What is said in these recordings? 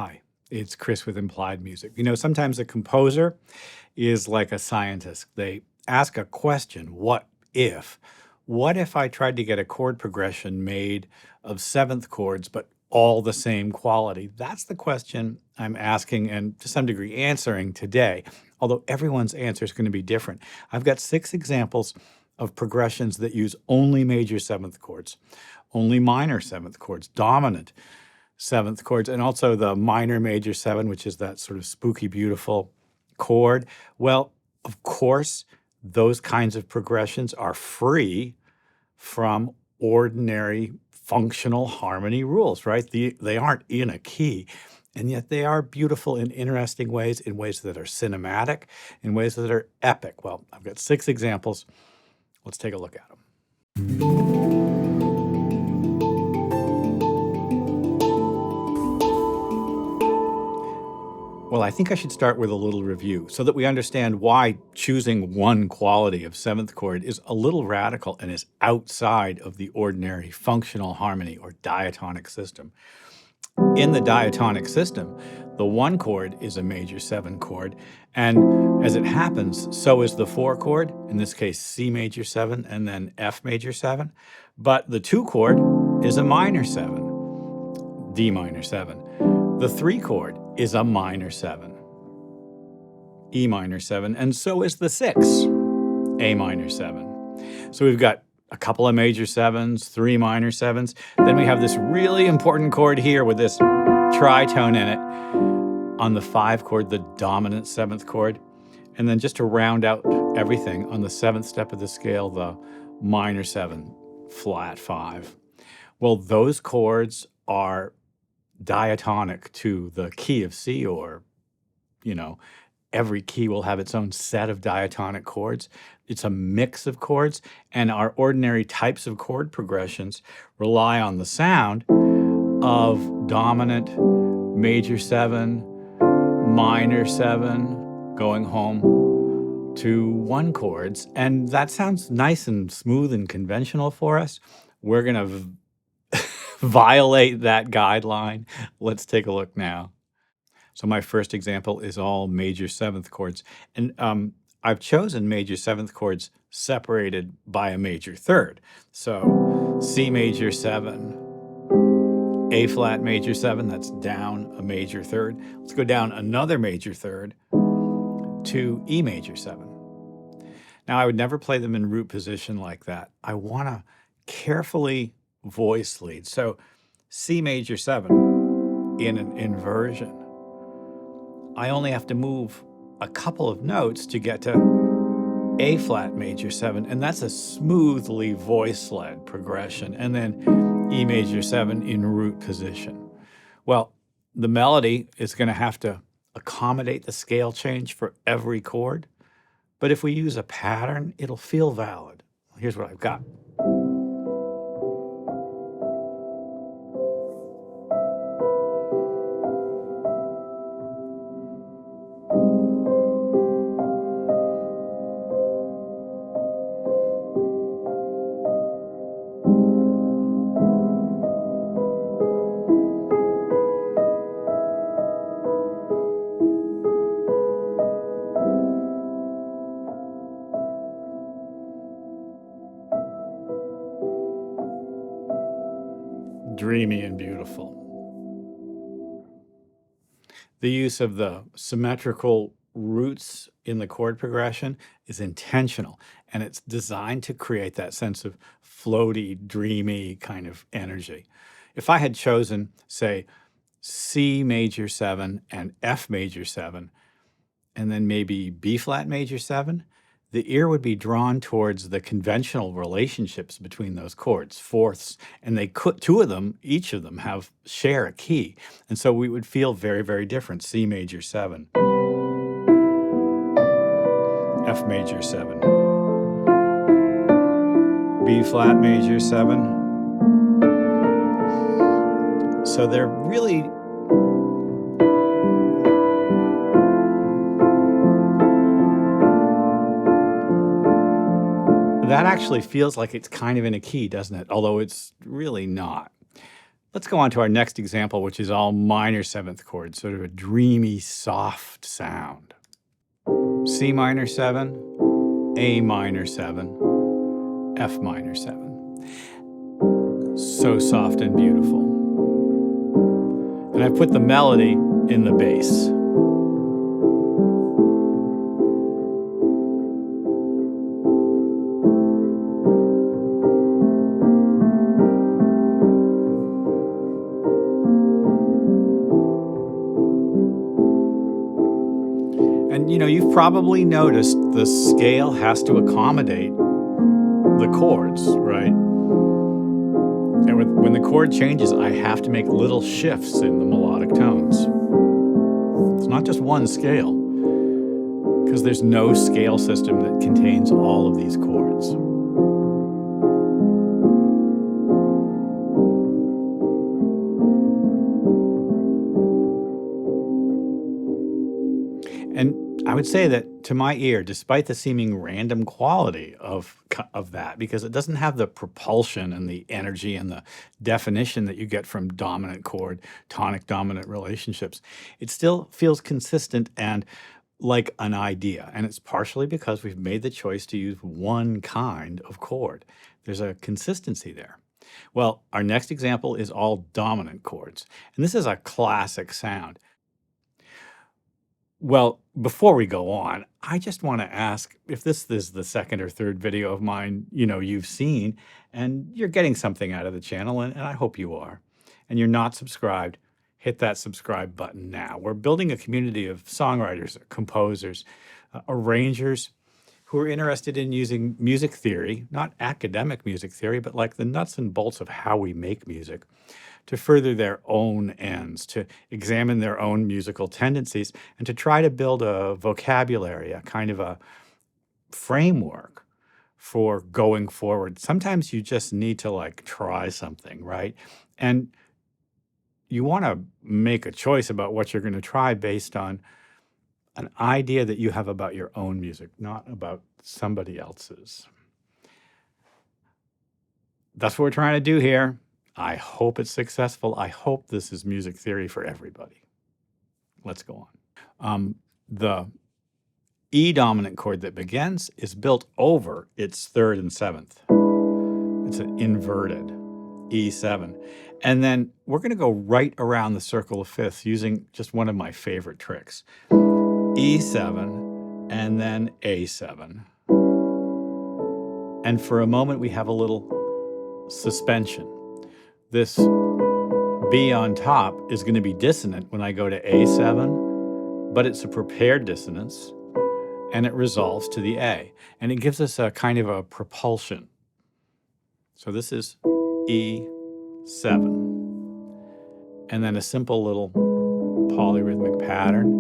Hi, it's Chris with Implied Music. Sometimes a composer is like a scientist. They ask a question, what if? What if I tried to get a chord progression made of seventh chords, but all the same quality? That's the question I'm asking and to some degree answering today, although everyone's answer is going to be different. I've got 6 examples of progressions that use only major seventh chords, only minor seventh chords, dominant seventh chords, and also the minor major 7, which is that sort of spooky, beautiful chord. Well, of course, those kinds of progressions are free from ordinary functional harmony rules, right? They aren't in a key, and yet they are beautiful in interesting ways, in ways that are cinematic, in ways that are epic. Well, I've got 6 examples. Let's take a look at them. Well, I think I should start with a little review so that we understand why choosing one quality of seventh chord is a little radical and is outside of the ordinary functional harmony or diatonic system. In the diatonic system, the 1 chord is a major 7 chord, and as it happens, so is the 4 chord, in this case C major 7 and then F major 7, but the 2 chord is a minor 7, D minor 7. The 3 chord is a minor 7, E minor 7, and so is the 6, A minor 7. So we've got a couple of major 7s, 3 minor 7s. Then we have this really important chord here with this tritone in it on the 5 chord, the dominant 7th chord. And then just to round out everything, on the 7th step of the scale, the minor 7, flat 5. Well, those chords are diatonic to the key of C, or, every key will have its own set of diatonic chords. It's a mix of chords, and our ordinary types of chord progressions rely on the sound of dominant major 7, minor 7, going home to 1 chords. And that sounds nice and smooth and conventional for us. We're going to violate that guideline. Let's take a look now. So my first example is all major 7th chords. And I've chosen major 7th chords separated by a major 3rd. So C major 7, A flat major 7, that's down a major 3rd. Let's go down another major 3rd to E major 7. Now, I would never play them in root position like that. I want to carefully voice lead. So C major 7 in an inversion, I only have to move a couple of notes to get to A flat major 7, and that's a smoothly voice-led progression, and then E major 7 in root position. Well, the melody is going to have to accommodate the scale change for every chord, but if we use a pattern, it'll feel valid. Here's what I've got. Dreamy and beautiful. The use of the symmetrical roots in the chord progression is intentional, and it's designed to create that sense of floaty, dreamy kind of energy. If I had chosen, say, C major 7 and F major 7, and then maybe B flat major 7, the ear would be drawn towards the conventional relationships between those chords, fourths, and they could, each of them share a key. And so we would feel very, very different. C major 7, F major 7, B flat major 7. So they're really that actually feels like it's kind of in a key, doesn't it? Although it's really not. Let's go on to our next example, which is all minor seventh chord, sort of a dreamy, soft sound. C minor 7, A minor 7, F minor 7. So soft and beautiful. And I put the melody in the bass. And you've probably noticed the scale has to accommodate the chords, right? And when the chord changes, I have to make little shifts in the melodic tones. It's not just one scale, because there's no scale system that contains all of these chords. And I would say that to my ear, despite the seeming random quality of that, because it doesn't have the propulsion and the energy and the definition that you get from dominant chord, tonic dominant relationships, it still feels consistent and like an idea. And it's partially because we've made the choice to use one kind of chord. There's a consistency there. Well, our next example is all dominant chords. And this is a classic sound. Well, before we go on, I just want to ask if this is the second or third video of mine, you've seen, and you're getting something out of the channel, and I hope you are, and you're not subscribed, hit that subscribe button now. We're building a community of songwriters, composers, arrangers who are interested in using music theory, not academic music theory, but like the nuts and bolts of how we make music, to further their own ends, to examine their own musical tendencies, and to try to build a vocabulary, a kind of a framework for going forward. Sometimes you just need to try something, right? And you want to make a choice about what you're going to try based on an idea that you have about your own music, not about somebody else's. That's what we're trying to do here. I hope it's successful. I hope this is music theory for everybody. Let's go on. The E dominant chord that begins is built over its third and seventh. It's an inverted E7. And then we're going to go right around the circle of fifths using just one of my favorite tricks. E7 and then A7. And for a moment we have a little suspension. This B on top is going to be dissonant when I go to A7, but it's a prepared dissonance, and it resolves to the A. And it gives us a kind of a propulsion. So this is E7. And then a simple little polyrhythmic pattern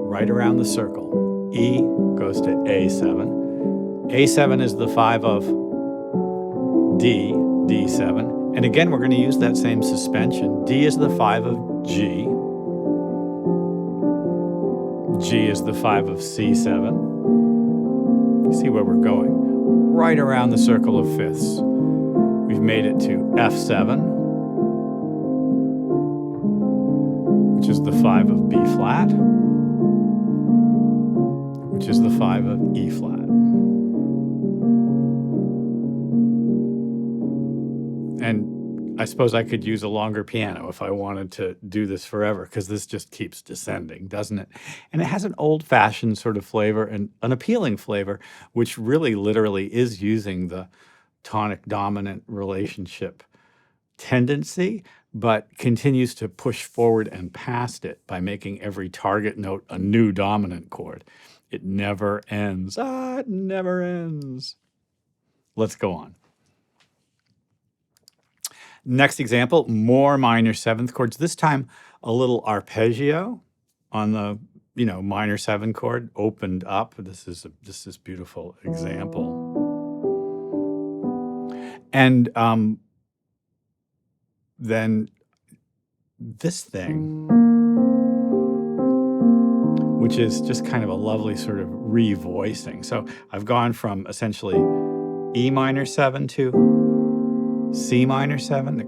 right around the circle. E goes to A7. A7 is the 5 of D, D7. And again, we're going to use that same suspension. D is the 5 of G. G is the 5 of C7. You see where we're going. Right around the circle of fifths. We've made it to F7, which is the 5 of B flat, which is the 5 of E flat. And I suppose I could use a longer piano if I wanted to do this forever, because this just keeps descending, doesn't it? And it has an old-fashioned sort of flavor and an appealing flavor, which really literally is using the tonic-dominant relationship tendency, but continues to push forward and past it by making every target note a new dominant chord. It never ends. It never ends. Let's go on. Next example, more minor seventh chords. This time, a little arpeggio on the minor 7 chord opened up. This is beautiful example. And then this thing, which is just kind of a lovely sort of revoicing. So I've gone from essentially E minor 7 to C minor 7,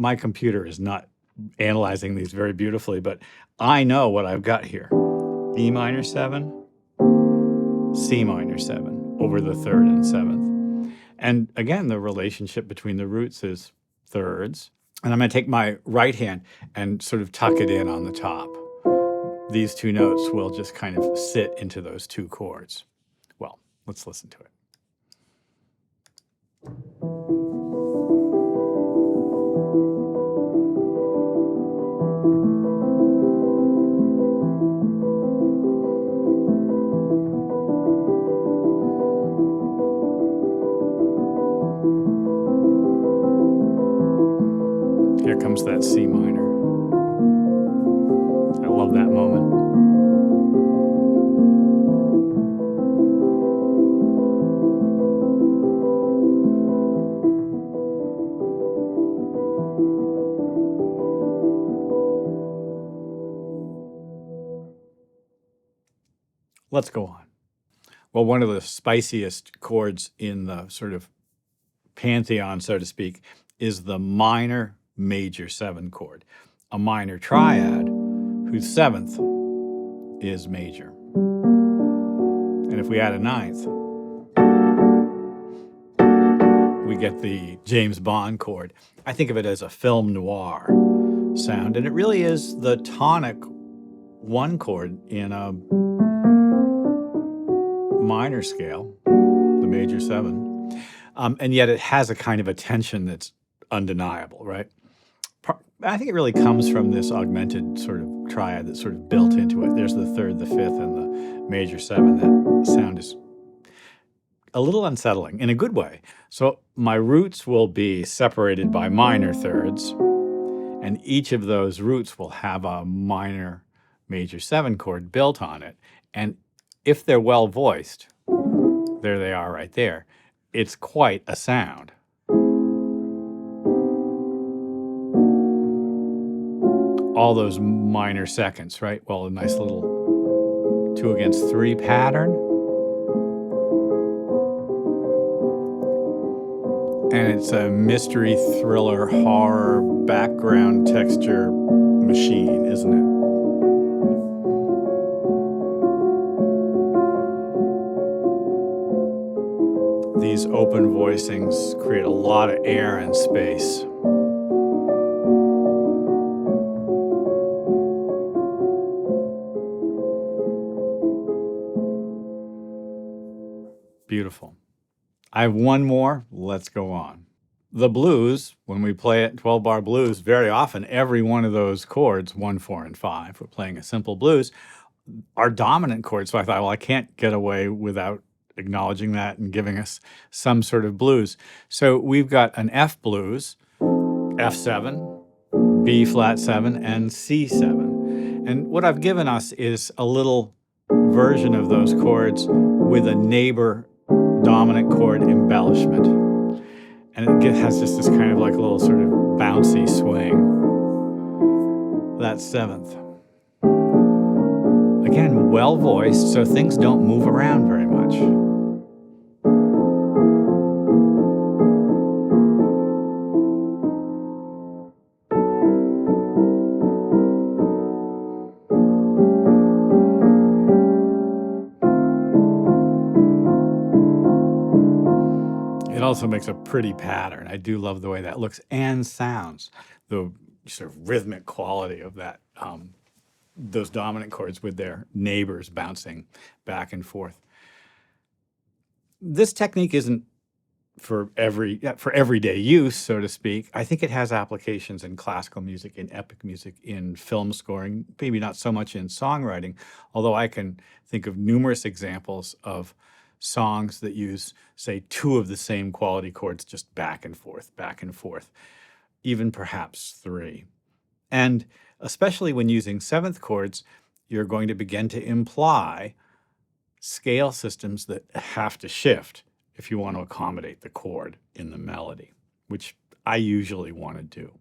my computer is not analyzing these very beautifully, but I know what I've got here. E minor 7, C minor 7 over the 3rd and 7th. And again, the relationship between the roots is thirds. And I'm going to take my right hand and sort of tuck it in on the top. These two notes will just kind of sit into those two chords. Well, let's listen to it. Here comes that C minor. I love that moment. Let's go on. Well, one of the spiciest chords in the sort of pantheon, so to speak, is the minor major 7 chord, a minor triad whose 7th is major. And if we add a 9th, we get the James Bond chord. I think of it as a film noir sound, and it really is the tonic 1 chord in a minor scale, the major 7, and yet it has a kind of a tension that's undeniable, right? I think it really comes from this augmented sort of triad that's sort of built into it. There's the 3rd, the 5th, and the major 7. That sound is a little unsettling in a good way. So my roots will be separated by minor thirds, and each of those roots will have a minor major 7 chord built on it. And if they're well voiced, there they are right there, it's quite a sound. All those minor seconds, right? Well, a nice little 2 against 3 pattern. And it's a mystery, thriller, horror, background texture machine, isn't it? These open voicings create a lot of air and space. Beautiful. I have one more. Let's go on. The blues, when we play it, 12-bar blues, very often every one of those chords, 1, 4, and 5, we're playing a simple blues, are dominant chords. So I thought, well, I can't get away without acknowledging that and giving us some sort of blues. So we've got an F blues, F7, B flat 7, and C7. And what I've given us is a little version of those chords with a neighbor dominant chord embellishment. And it has just this kind of like a little sort of bouncy swing. That's 7th. Again, well voiced, so things don't move around very much. It also makes a pretty pattern. I do love the way that looks and sounds, the sort of rhythmic quality of that, those dominant chords with their neighbors bouncing back and forth. This technique isn't for everyday use, so to speak. I think it has applications in classical music, in epic music, in film scoring, maybe not so much in songwriting, although I can think of numerous examples of songs that use, say, 2 of the same quality chords just back and forth, even perhaps 3. And especially when using 7th chords, you're going to begin to imply scale systems that have to shift if you want to accommodate the chord in the melody, which I usually want to do.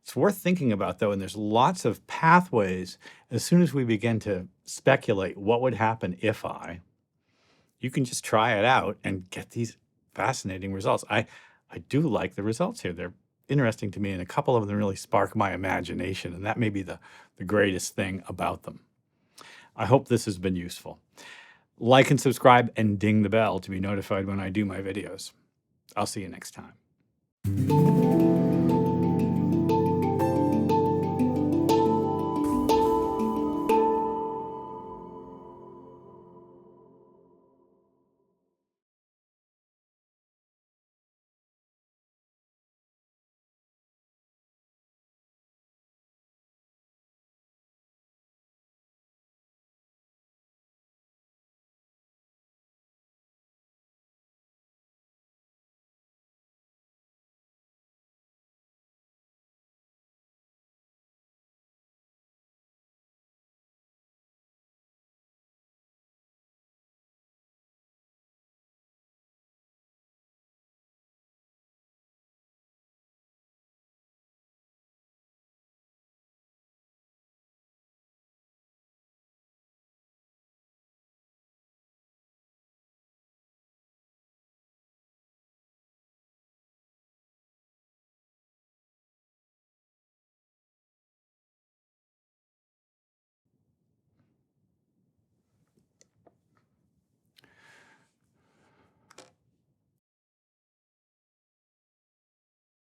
It's worth thinking about, though, and there's lots of pathways. As soon as we begin to speculate what would happen if you can just try it out and get these fascinating results. I do like the results here. They're interesting to me, and a couple of them really spark my imagination, and that may be the greatest thing about them. I hope this has been useful. Like and subscribe and ding the bell to be notified when I do my videos. I'll see you next time.